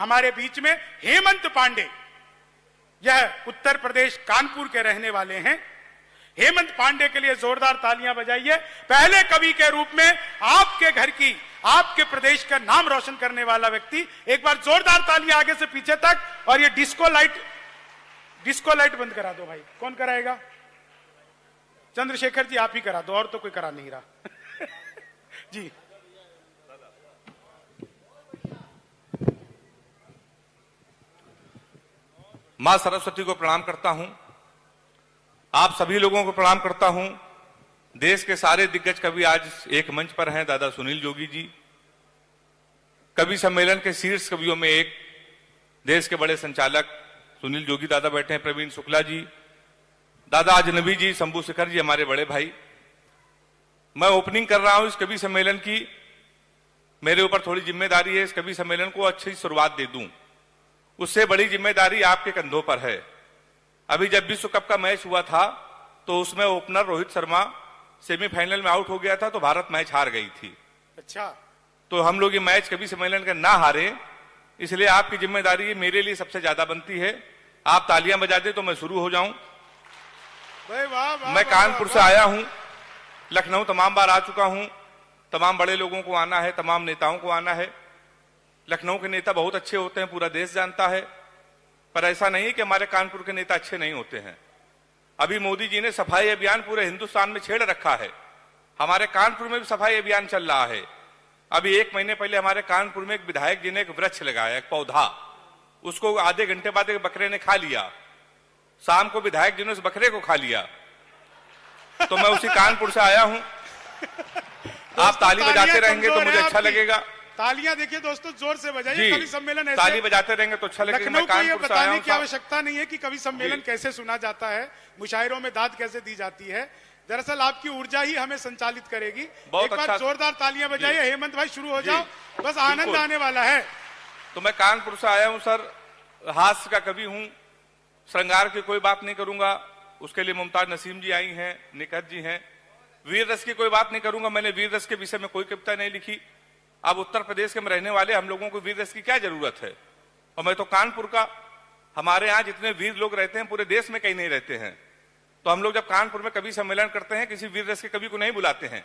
हमारे बीच में हेमंत पांडे, यह उत्तर प्रदेश कानपुर के रहने वाले हैं। हेमंत पांडे के लिए जोरदार तालियां बजाइए। पहले कवि के रूप में आपके घर की, आपके प्रदेश का नाम रोशन करने वाला व्यक्ति। एक बार जोरदार तालियां आगे से पीछे तक। और ये डिस्को लाइट बंद करा दो भाई। कौन कराएगा? चंद्रशेखर जी आप ही करा दो, और तो कोई करा नहीं रहा। जी मां सरस्वती को प्रणाम करता हूं, आप सभी लोगों को प्रणाम करता हूं। देश के सारे दिग्गज कवि आज एक मंच पर हैं। दादा सुनील जोगी जी, कवि सम्मेलन के शीर्ष कवियों में एक, देश के बड़े संचालक सुनील जोगी दादा बैठे हैं, प्रवीण शुक्ला जी, दादा अजनबी जी, शंभू शेखर जी, हमारे बड़े भाई। मैं ओपनिंग कर रहा हूं इस कवि सम्मेलन की। मेरे ऊपर थोड़ी जिम्मेदारी है इस कवि सम्मेलन को अच्छी शुरुआत दे दूं। उससे बड़ी जिम्मेदारी आपके कंधों पर है। अभी जब विश्व कप का मैच हुआ था तो उसमें ओपनर रोहित शर्मा सेमीफाइनल में आउट हो गया था, तो भारत मैच हार गई थी। अच्छा, तो हम लोग ये मैच कवि सम्मेलन का ना हारे, इसलिए आपकी जिम्मेदारी मेरे लिए सबसे ज्यादा बनती है। आप तालियां बजा दे तो मैं शुरू हो जाऊं। मैं कानपुर से आया हूं, लखनऊ तमाम बार आ चुका हूं। तमाम बड़े लोगों को आना है, तमाम नेताओं को आना है। लखनऊ के नेता बहुत अच्छे होते हैं, पूरा देश जानता है। पर ऐसा नहीं कि हमारे कानपुर के नेता अच्छे नहीं होते हैं। अभी मोदी जी ने सफाई अभियान पूरे हिंदुस्तान में छेड़ रखा है। हमारे कानपुर में भी सफाई अभियान चल रहा है। अभी 1 महीने पहले हमारे कानपुर में एक विधायक जी ने एक वृक्ष लगाया, एक पौधा, उसको आधे घंटे बाद एक बकरे ने खा लिया। शाम को विधायक जी ने उस बकरे को खा लिया। तो मैं उसी कानपुर से आया हूं। आप ताली बजाते रहेंगे तो मुझे अच्छा लगेगा। तालियां देखिए दोस्तों, जोर से बजाइए। कवि सम्मेलन ऐसे ताली बजाते रहेंगे तो अच्छा लगेगा। लखनऊ को ये बताने की आवश्यकता नहीं है कि कवि सम्मेलन कैसे सुना जाता है, मुशायरों में दाद कैसे दी जाती है। दरअसल आपकी ऊर्जा ही हमें संचालित करेगी। एक बार जोरदार तालियां बजाइए। हेमंत भाई शुरू हो जाओ, बस आनंद आने वाला है। तो मैं कानपुर से आया हूं सर, हास्य का कवि हूं। श्रृंगार की कोई बात नहीं करूंगा, उसके लिए मुमताज नसीम जी आई हैं, निकहत जी हैं। वीर रस की कोई बात नहीं करूंगा, मैंने वीर रस के विषय में कोई कविता नहीं लिखी। अब उत्तर प्रदेश के में रहने वाले हम लोगों को वीर रस की क्या जरूरत है? और मैं तो कानपुर का, हमारे यहाँ जितने वीर लोग रहते हैं पूरे देश में कहीं नहीं रहते हैं। तो हम लोग जब कानपुर में कवि सम्मेलन करते हैं, किसी वीर रस के कवि को नहीं बुलाते हैं।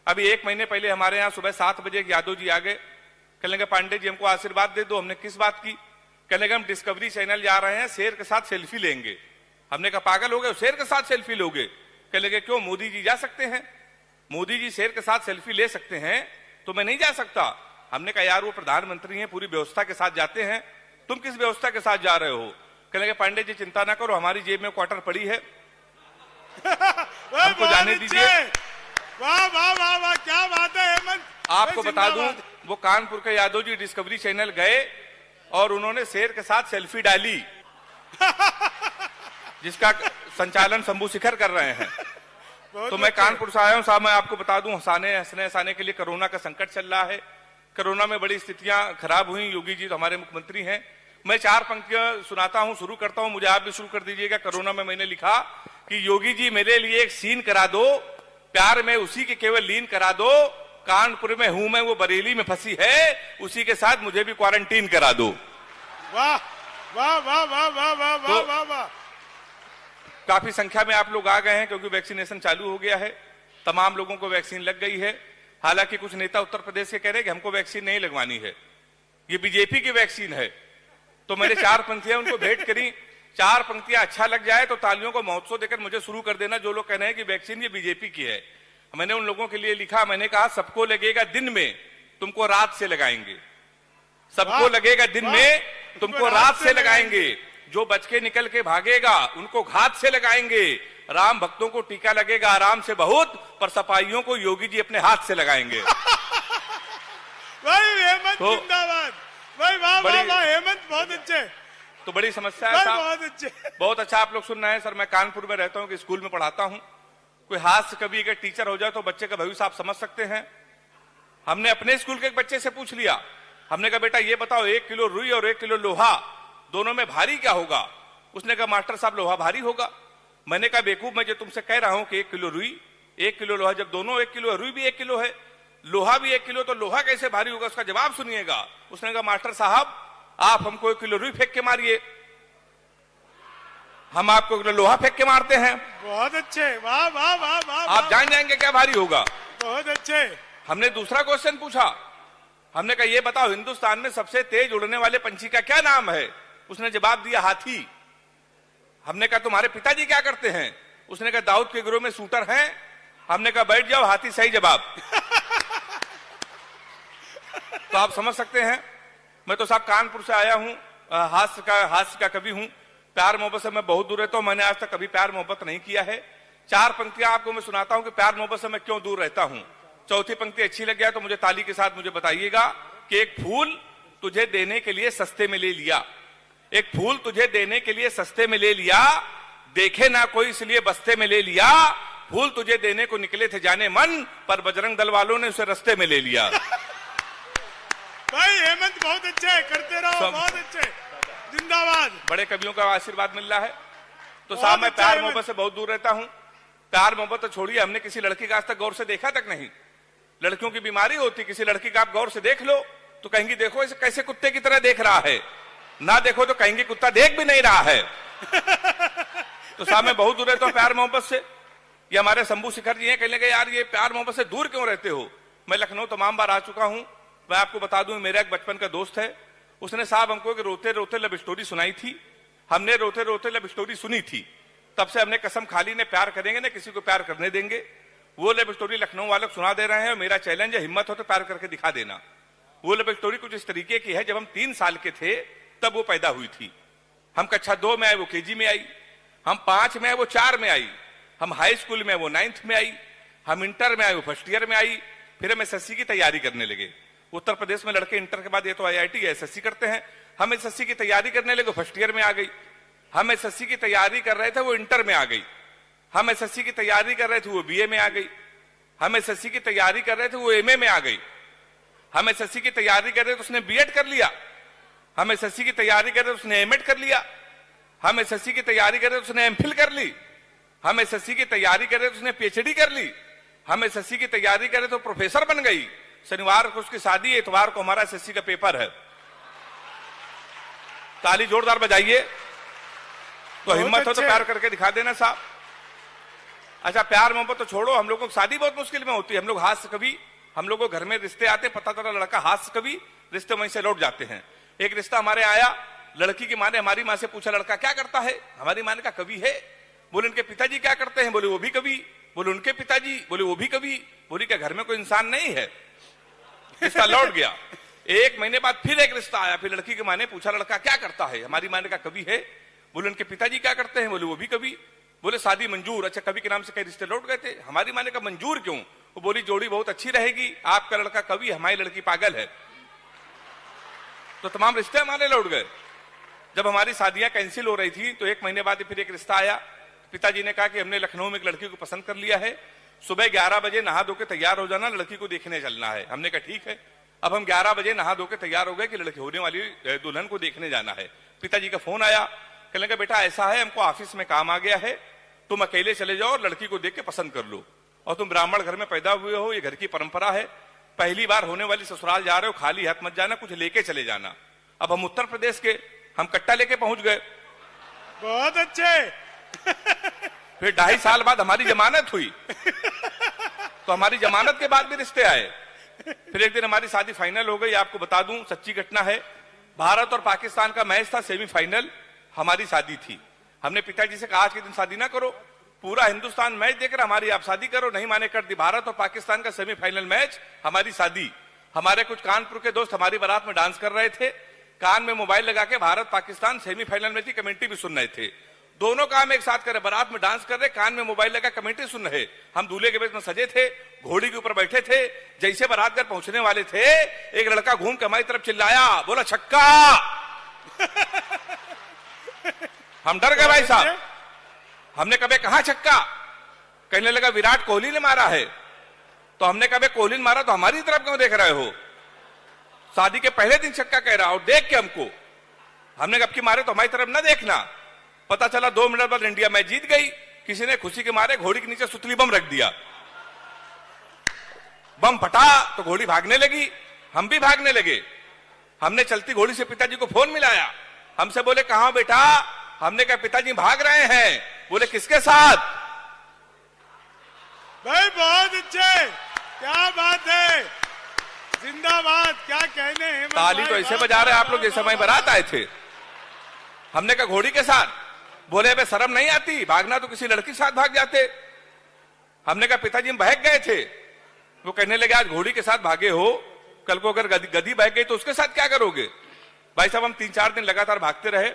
अभी 1 महीने पहले हमारे यहाँ सुबह 7 बजे यादव जी आ गए, कहने लगे पांडे जी हमको आशीर्वाद दे दो। हमने किस बात की? कहने लगे हम डिस्कवरी चैनल जा रहे हैं, शेर के साथ सेल्फी लेंगे। हमने कहा पागल हो गए, शेर के साथ सेल्फी लोगे? कहने लगे क्यों, मोदी जी जा सकते हैं, मोदी जी शेर के साथ सेल्फी ले सकते हैं, तो मैं नहीं जा सकता। हमने कहा यार वो प्रधानमंत्री हैं, पूरी व्यवस्था के साथ जाते हैं, तुम किस व्यवस्था के साथ जा रहे हो? कहने लगे पांडे जी चिंता ना करो, हमारी जेब में क्वार्टर पड़ी है, हमको जाने दीजिए। वाह वाह वाह वाह, क्या बात है हेमंत। आपको बता दूं, वो कानपुर के यादव जी डिस्कवरी चैनल गए और उन्होंने शेर के साथ सेल्फी डाली, जिसका संचालन शंभू शेखर कर रहे हैं। तो मैं कानपुर से आया हूं साहब। मैं आपको बता दूं, हंसने हंसाने के लिए कोरोना का संकट चल रहा है। कोरोना में बड़ी स्थितियां खराब हुई। योगी जी तो हमारे मुख्यमंत्री हैं। मैं 4 पंक्तियां सुनाता हूं, शुरू करता हूं, मुझे आप भी शुरू कर दीजिएगा। कोरोना में मैंने लिखा कि योगी जी मेरे लिए एक सीन करा दो, प्यार में उसी के केवल लीन करा दो, कानपुर में हूं मैं वो बरेली में फंसी है, उसी के साथ मुझे भी क्वारंटीन करा दो। वाह वाह वाह वाह वाह वाह वाह वाह वाह। काफी संख्या में आप लोग आ गए हैं क्योंकि वैक्सीनेशन चालू हो गया है, तमाम लोगों को वैक्सीन लग गई है। हालांकि कुछ नेता उत्तर प्रदेश के कह रहे हैं कि हमको वैक्सीन नहीं लगवानी है, ये बीजेपी की वैक्सीन है। तो मैंने 4 पंक्तियां उनको भेंट करी। 4 पंक्तियां अच्छा लग जाए तो तालियों को महोत्सव देकर मुझे शुरू कर देना। जो लोग कह रहे हैं कि वैक्सीन ये बीजेपी की है, मैंने उन लोगों के लिए लिखा, मैंने कहा सबको लगेगा दिन में, तुमको रात से लगाएंगे। सबको लगेगा दिन में, तुमको रात से लगाएंगे। जो बच के निकल के भागेगा उनको घात से लगाएंगे। राम भक्तों को टीका लगेगा आराम से बहुत, पर सपाइयों को योगी जी अपने हाथ से लगाएंगे। भाई हेमंत जिंदाबाद। भाई वाह वाह वाह हेमंत, बहुत अच्छे। तो बड़ी समस्या है साहब, बहुत अच्छे, बहुत अच्छा आप लोग सुन रहे हैं। सर मैं कानपुर में रहता हूं, कि स्कूल में पढ़ाता हूं। कोई हास्य कवि अगर टीचर हो जाए तो बच्चे का भविष्य आप समझ सकते हैं। हमने अपने स्कूल के एक बच्चे से पूछ लिया, हमने कहा बेटा ये बताओ 1 किलो रुई और 1 किलो लोहा दोनों में भारी क्या होगा? उसने कहा मास्टर साहब लोहा भारी होगा। मैंने कहा बेवकूफ, मैं जो तुमसे कह रहा हूं कि 1 किलो रुई 1 किलो लोहा, जब दोनों 1 किलो है, रुई भी 1 किलो है, लोहा भी 1 किलो, तो लोहा कैसे भारी होगा? उसका जवाब सुनिएगा। उसने कहा मास्टर साहब आप हमको 1 किलो रुई फेंक के मारिए, हम आपको 1 किलो लोहा फेंक के मारते हैं। बहुत अच्छे, वाह वाह वाह वाह। आप जान जाएंगे क्या भारी होगा। बहुत अच्छे। हमने दूसरा क्वेश्चन पूछा, हमने कहा ये बताओ हिंदुस्तान में सबसे तेज उड़ने वाले पंछी का क्या नाम है। उसने जवाब दिया हाथी। हमने कहा तुम्हारे पिताजी क्या करते हैं। उसने कहा दाऊद के गिरोह में शूटर हैं। हमने कहा बैठ जाओ, हाथी सही जवाब। तो आप समझ सकते हैं, मैं तो साहब कानपुर से आया हूं, हास्य का कवि हूं। प्यार मोहब्बत से मैं बहुत दूर रहता हूं, मैंने आज तक कभी प्यार मोहब्बत नहीं किया है। 4 पंक्तियां आपको मैं सुनाता हूं कि प्यार मोहब्बत से मैं क्यों दूर रहता हूं। चौथी पंक्ति अच्छी लग गया तो मुझे ताली के साथ मुझे बताइएगा कि एक फूल तुझे देने के लिए सस्ते में ले लिया, एक फूल तुझे देने के लिए सस्ते में ले लिया, देखे ना कोई इसलिए बस्ते में ले लिया, फूल तुझे देने को निकले थे जाने मन, पर बजरंग दल वालों ने उसे रस्ते में ले लिया। भाई हेमंत बहुत अच्छे, करते रहो, बहुत अच्छे, जिंदाबाद। बड़े कवियों का आशीर्वाद मिल रहा है। तो साहब मैं प्यार मोहब्बत से बहुत दूर रहता हूं। प्यार मोहब्बत तो छोड़िए, हमने किसी लड़की का आज तक गौर से देखा तक नहीं। लड़कियों की बीमारी होती, किसी लड़की का आप गौर से देख लो तो कहेंगी देखो इसे कैसे कुत्ते की तरह देख रहा है, ना देखो तो कहेंगे कुत्ता देख भी नहीं रहा है। तो साहब मैं बहुत दूर रहता हूं प्यार मोहब्बत से। ये हमारे शंभू शिखर जी हैं, कहने लगे यार ये प्यार मोहब्बत से दूर क्यों रहते हो। मैं लखनऊ तमाम बार आ चुका हूं। मैं आपको बता दूं, मेरा एक बचपन का दोस्त है, उसने साहब हमको एक रोते रोते लव स्टोरी सुनाई थी। हमने रोते रोते लव स्टोरी सुनी थी, तब से हमने कसम खा ली, ने प्यार करेंगे ना किसी को प्यार करने देंगे। वो लव स्टोरी लखनऊ वालों को सुना दे रहे हैं और मेरा चैलेंज है, हिम्मत हो तो प्यार करके दिखा देना। वो लव स्टोरी कुछ इस तरीके की है, जब हम 3 साल के थे तब वो पैदा हुई थी। हम कक्षा 2 में आए, वो केजी में आई। हम 5 में आए, वो 4 में आई। हम हाई स्कूल में, वो 9th में आई। हम इंटर में आए, वो 1st ईयर में आई। फिर हम SSC की तैयारी करने लगे। उत्तर प्रदेश में लड़के इंटर के बाद ये तो IIT SSC करते हैं। हम SSC की तैयारी करने लगे, 1st ईयर में आ गई। हम SSC की तैयारी कर रहे थे, वो इंटर में आ गई। हम SSC की तैयारी कर रहे थे, वो BA में आ गई। हम SSC की तैयारी कर रहे थे, वो MA में आ गई। हम SSC की तैयारी कर रहे थे, उसने B.Ed कर लिया। हम SSC की तैयारी कर रहे थे, उसने M.Ed कर लिया। हम SSC की तैयारी कर रहे थे, उसने MPhil कर ली। हम SSC की तैयारी कर रहे थे, उसने PhD कर ली। हम SSC की तैयारी कर रहे थे, प्रोफेसर बन गई। शनिवार को उसकी शादी, इतवार को हमारा SSC का पेपर है। ताली जोरदार बजाइए। तो हिम्मत हो तो प्यार करके दिखा देना साहब। अच्छा प्यार मोहब्बत तो छोड़ो, हम लोगों को शादी बहुत मुश्किल में होती है। हम लोग हास्य कवि, हम लोगों को घर में रिश्ते आते, पता चला लड़का हास्य कवि, रिश्ते वहीं से लौट जाते हैं। एक रिश्ता हमारे आया, लड़की की माँ ने हमारी माँ से पूछा लड़का क्या करता है। हमारी माँ ने कहा कवि है। बोले उनके पिताजी क्या करते हैं। बोले वो भी कवि। बोले उनके पिताजी। बोले वो भी कवि। बोली क्या घर में कोई इंसान नहीं है। रिश्ता लौट गया। 1 महीने बाद फिर एक रिश्ता आया, फिर लड़की की माँ ने पूछा लड़का क्या करता है। हमारी माँ ने कहा कवि है। बोले उनके पिताजी क्या करते हैं। बोले वो भी कवि। बोले शादी मंजूर। अच्छा कवि के नाम से कई रिश्ते लौट गए थे। हमारी माँ ने कहा मंजूर क्यों। वो बोली जोड़ी बहुत अच्छी रहेगी, आपका लड़का कवि, हमारी लड़की पागल है। तो तमाम रिश्ते हमारे लौट गए। जब हमारी शादियां कैंसिल हो रही थी तो 1 महीने बाद फिर एक रिश्ता आया। पिताजी ने कहा कि हमने लखनऊ में एक लड़की को पसंद कर लिया है, सुबह 11 बजे नहा धो के तैयार हो जाना, लड़की को देखने चलना है। हमने कहा ठीक है। अब हम 11 बजे नहा धो के तैयार हो गए कि लड़की होने वाली दुल्हन को देखने जाना है। पिताजी का फोन आया, कहने लगा बेटा ऐसा है, हमको ऑफिस में काम आ गया है, तुम अकेले चले जाओ और लड़की को देख के पसंद कर लो, और तुम ब्राह्मण घर में पैदा हुए हो, ये घर की परंपरा है, पहली बार होने वाली ससुराल जा रहे हो, खाली हाथ मत जाना, कुछ लेके चले जाना। अब हम उत्तर प्रदेश के, हम कट्टा लेके पहुंच गए। बहुत अच्छे। फिर 2.5 साल बाद हमारी जमानत हुई। तो हमारी जमानत के बाद भी रिश्ते आए। फिर एक दिन हमारी शादी फाइनल हो गई। आपको बता दूं सच्ची घटना है, भारत और पाकिस्तान का मैच था, सेमीफाइनल, हमारी शादी थी। हमने पिताजी से कहा आज के दिन शादी ना करो, पूरा हिंदुस्तान मैच देख रहा, हमारी आप शादी करो। नहीं माने, कर दी। भारत और पाकिस्तान का सेमीफाइनल मैच, हमारी शादी। हमारे कुछ कानपुर के दोस्त हमारी बारात में डांस कर रहे थे, कान में मोबाइल लगा के भारत पाकिस्तान सेमीफाइनल में थी, कमेंट्री भी सुन रहे थे। दोनों काम एक साथ करे, बारात में डांस कर रहे, कान में मोबाइल लगा, कमेंट्री सुन रहे। हम दूल्हे के बेच में सजे थे, घोड़ी के ऊपर बैठे थे। जैसे बारात घर पहुंचने वाले थे, एक लड़का घूम के हमारी तरफ चिल्लाया, बोला छक्का। हम डर गए भाई साहब। हमने कहा कहां छक्का। कहने लगा विराट कोहली ने मारा है। तो हमने कहा कोहली ने मारा तो हमारी तरफ क्यों देख रहे हो। शादी के पहले दिन छक्का कह रहा और देख के हमको। हमने कहा अब की मारे तो हमारी तरफ ना देखना। पता चला 2 मिनट बाद इंडिया मैच जीत गई। किसी ने खुशी के मारे घोड़ी के नीचे सुतली बम रख दिया, बम फटा तो घोड़ी भागने लगी, हम भी भागने लगे। हमने चलती घोड़ी से पिताजी को फोन मिलाया, हमसे बोले कहां हो बेटा? हमने कहा पिताजी भाग रहे हैं। बोले किसके साथ? भाई बहुत अच्छे, क्या बात है, जिंदाबाद, क्या कहने हैं। ताली तो ऐसे बजा रहे आप लोग जैसे मैं बारात आए थे। हमने कहा घोड़ी के साथ। बोले बे शर्म नहीं आती, भागना तो किसी लड़की के साथ भाग जाते। हमने कहा पिताजी हम बहक गए थे। वो कहने लगे आज घोड़ी के साथ भागे हो, कल को अगर गधी बहक गई तो उसके साथ क्या करोगे? भाई साहब हम 3-4 दिन लगातार भागते रहे।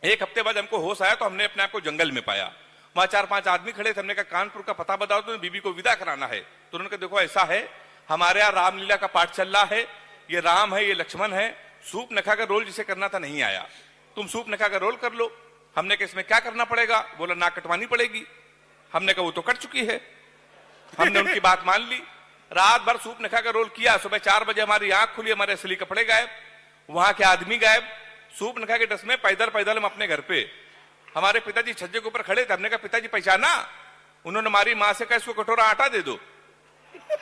एक हफ्ते बाद हमको होश आया तो हमने अपने आप को जंगल में पाया। वहां 4-5 आदमी खड़े थे। हमने कहा कानपुर का पता बताओ तो बीबी को विदा कराना है। तो उन्होंने कहा देखो ऐसा है, हमारे यहाँ रामलीला का पाठ चल रहा है, ये राम है ये लक्ष्मण है, सूप नखा का रोल जिसे करना था नहीं आया, तुम सूप नखा का रोल कर लो। हमने कहा इसमें क्या करना पड़ेगा? बोला नाक कटवानी पड़ेगी। हमने कहा वो तो कट चुकी है। हमने उनकी बात मान ली। रात भर सूप नखा का रोल किया। सुबह 4 बजे हमारी आंख खुली, हमारे असली कपड़े गायब, वहां के आदमी गायब। सूप नखा के डस में पैदल पैदल हम अपने घर पे। हमारे पिताजी छज्जे के ऊपर खड़े थे। हमने कहा पिताजी पहचाना? उन्होंने हमारी मां से कहा इसको कटोरा आटा दे दो।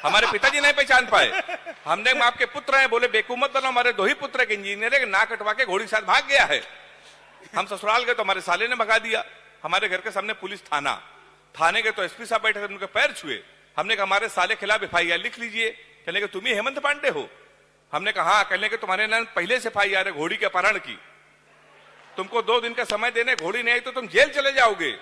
हमारे पिताजी नहीं पहचान पाए। हमने आपके पुत्र हैं। बोले बेवकूफ मत बनो, हमारे 2 ही पुत्र एक इंजीनियर है, नाक कटवा के घोड़ी के साथ भाग गया है। हम ससुराल गए तो हमारे साले ने भगा दिया। हमारे घर के सामने पुलिस थाना, थाने गए तो एसपी साहब बैठे थे, उनके पैर छुए। हमने कहा हमारे साले खिलाफ FIR लिख लीजिए। कहने के तुम ही हेमंत पांडे हो? हमने कहा हाँ। कहने के तुम्हारे नाम पहले से FIR है घोड़ी के अपहरण की, तुमको 2 दिन का समय देने, घोड़ी नहीं आई तो तुम जेल चले जाओगे।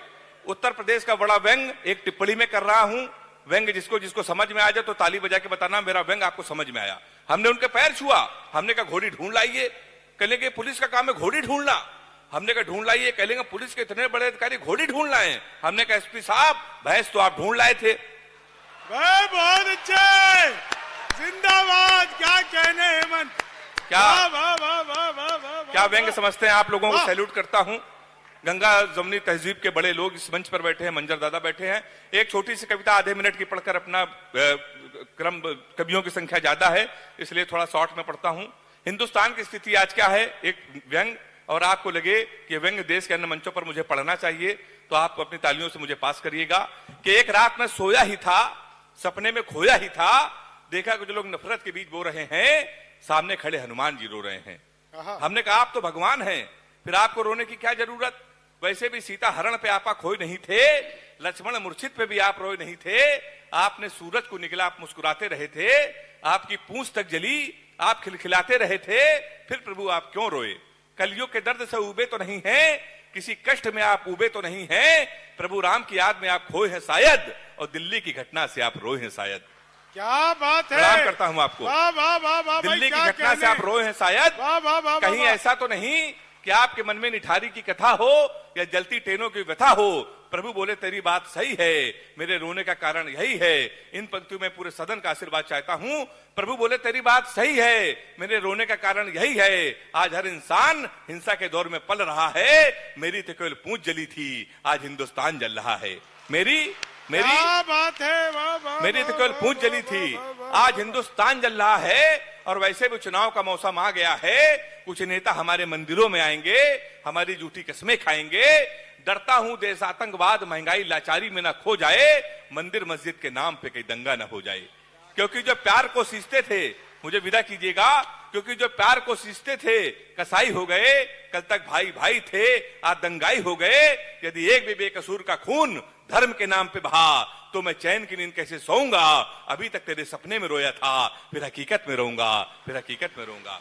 उत्तर प्रदेश का बड़ा व्यंग एक टिप्पणी में कर रहा हूं। व्यंग जिसको समझ में आ जाए तो ताली बजा के बताना मेरा व्यंग आपको समझ में आया। हमने उनके पैर छुआ। हमने कहा घोड़ी ढूंढ लाइए। कहने के पुलिस का काम है घोड़ी ढूंढना। हमने कहा ढूंढ लाइए। कहेंगे पुलिस के इतने बड़े अधिकारी घोड़ी ढूंढ लाए। हमने कहा एसपी साहब भैंस तो आप ढूंढ लाए थे। बहुत अच्छे, जिंदाबाद, क्या कहने हेमंत, क्या व्यंग समझते हैं आप लोगों को सैल्यूट करता हूं। गंगा जमुनी तहजीब के बड़े लोग इस मंच पर बैठे हैं, मंजर दादा बैठे हैं। एक छोटी सी कविता आधे मिनट की पढ़कर अपना क्रम, कवियों की संख्या ज्यादा है इसलिए थोड़ा शॉर्ट में पढ़ता हूं। हिंदुस्तान की स्थिति आज क्या है, एक व्यंग, और आपको लगे कि व्यंग देश के अन्य मंचों पर मुझे पढ़ना चाहिए तो आप अपनी तालियों से मुझे पास करिएगा। कि एक रात में सोया ही था, सपने में खोया ही था, देखा कि जो लोग नफरत के बीच बो रहे हैं, सामने खड़े हनुमान जी रो रहे हैं। हमने कहा आप तो भगवान हैं, फिर आपको रोने की क्या जरूरत? वैसे भी सीता हरण पे आपा खोए नहीं थे, लक्ष्मण मूर्छित पे भी आप रोए नहीं थे। आपने सूरज को निकला, आप मुस्कुराते रहे थे, आपकी पूंछ तक जली, आप खिलखिलाते रहे थे, फिर प्रभु आप क्यों रोए? कलयुग के दर्द से उबे तो नहीं है, किसी कष्ट में आप उबे तो नहीं है, प्रभु राम की याद में आप खोए हैं शायद, और दिल्ली की घटना से आप रोए हैं शायद। क्या बात है, प्रणाम करता हूं आपको। वाह वाह वाह वाह, दिल्ली की घटना से आप रोए हैं शायद। वाह वाह वाह, कहीं ऐसा तो नहीं कि आपके मन में निठारी की कथा हो या जलती ट्रेनों की व्यथा हो। प्रभु बोले तेरी बात सही है, मेरे रोने का कारण यही है। इन पंक्तियों में पूरे सदन का आशीर्वाद चाहता हूं। प्रभु बोले तेरी बात सही है, मेरे रोने का कारण यही है। आज हर इंसान हिंसा के दौर में पल रहा है, मेरी तो केवल पूंछ जली थी, आज हिंदुस्तान जल रहा है। मेरी बात है, वाह वाह, मेरी तो केवल पूंछ जली थी, आज हिंदुस्तान जल रहा है। और वैसे भी चुनाव का मौसम आ गया है, कुछ नेता हमारे मंदिरों में आएंगे, हमारी झूठी कस्में खाएंगे। डरता हूं देश आतंकवाद महंगाई लाचारी में ना खो जाए, मंदिर मस्जिद के नाम पे कहीं दंगा ना हो जाए। क्योंकि जो प्यार को सींचते थे, मुझे विदा कीजिएगा, क्योंकि जो प्यार को सींचते थे कसाई हो गए, कल तक भाई भाई थे आज दंगाई हो गए। यदि एक भी बेकसूर का खून धर्म के नाम पे बहा तो मैं चैन की नींद कैसे सोऊंगा? अभी तक तेरे सपने में रोया था, फिर हकीकत में रोऊंगा, फिर हकीकत में रोऊंगा।